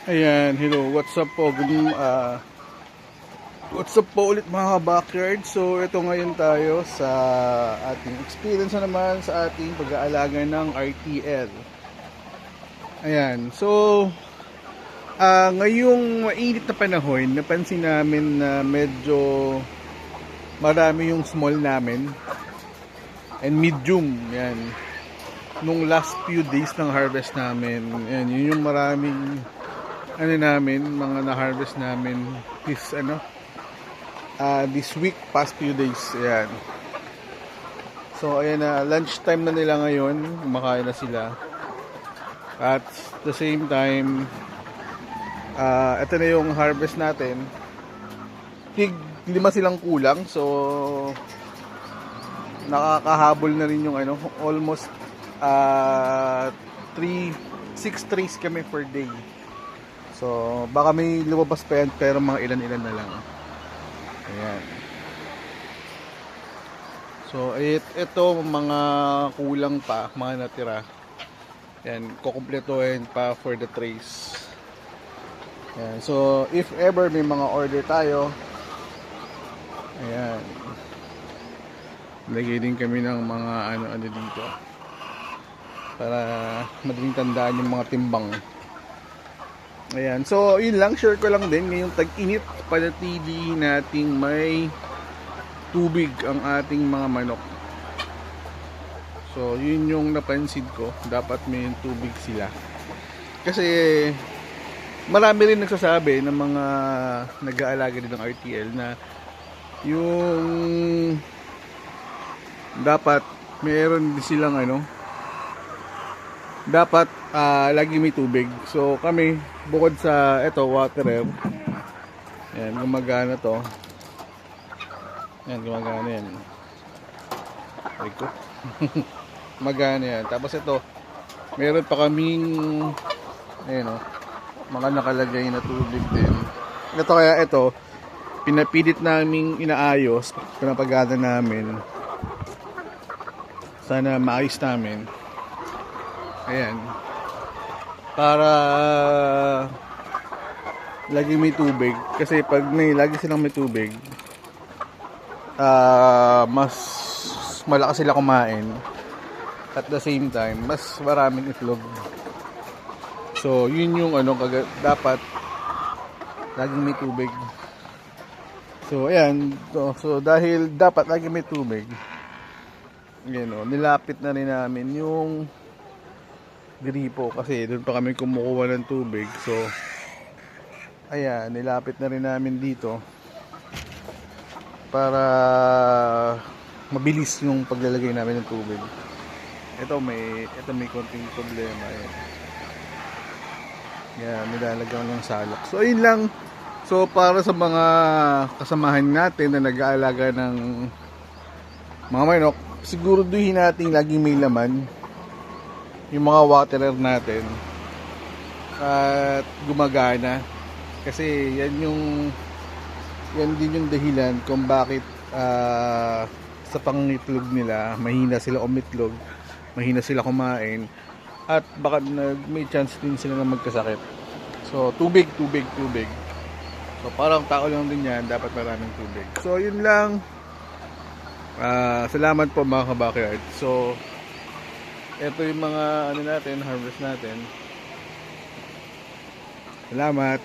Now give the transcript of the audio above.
Ayan, hello, what's up po? What's up po ulit mga backyard? So, ito ngayon tayo sa ating experience na naman sa ating pag-aalaga ng RTL. Ayan, so, ngayong mainit na panahon, napansin namin na medyo marami yung small namin and medium, yan. Nung last few days ng harvest namin, yan, yun yung maraming mga na-harvest namin this week, past few days. Ayan. So, ayan na, lunchtime na nila ngayon. Kumakain na sila. At the same time, ito na yung harvest natin. Lima silang kulang. So, nakakahabol na rin yung almost 6 trays kami per day. So, baka may lumabas pa yan, pero mga ilan-ilan na lang. Ayan. So, ito mga kulang pa, mga natira. Ayan, kukumpletuhin pa for the trays. Ayan. So, if ever may mga order tayo, ayan. Lagay din kami ng mga ano dito. Para madaling tandaan yung mga timbang. Ayan, so yun lang, share ko lang din ngayong tag-init, panatili nating may tubig ang ating mga manok. So yun yung napansin ko, dapat may tubig sila. Kasi marami rin nagsasabi ng mga nag-aalaga din ng RTL na yung dapat meron din silang dapat lagi may tubig. So kami, bukod sa waterer, ayan, gumagana to. Ayan, gumagana yan. Gumagana yan. Tapos ito, meron pa kaming mga nakalagay na tubig din. Ito, pinapilit naming inaayos, pinapagana namin. Sana maayos namin. Ayan. Para lagi may tubig. Kasi pag lagi silang may tubig, mas malakas sila kumain. At the same time, mas maraming itlog. So, yun yung dapat laging may tubig. So, ayan. So, dahil dapat lagi may tubig, nilapit na rin namin yung gripo kasi doon pa kami kumukuha ng tubig. So ayan, nilapit na rin namin dito para mabilis yung paglalagay namin ng tubig. Ito may konting problema. Ayan, nilalagyan ng salak. So ayun lang. So para sa mga kasamahan natin na nag-aalaga ng mga manok, siguraduhin natin laging may laman yung mga waterer natin at gumagana, kasi yan din yung dahilan kung bakit sa pangitlog nila mahina sila umitlog, mahina sila kumain, at baka may chance din sila na magkasakit. So tubig. So parang tao lang din yan, dapat maraming tubig. So yun lang. Salamat po mga kabackyard. So ito yung mga natin, harvest natin. Salamat.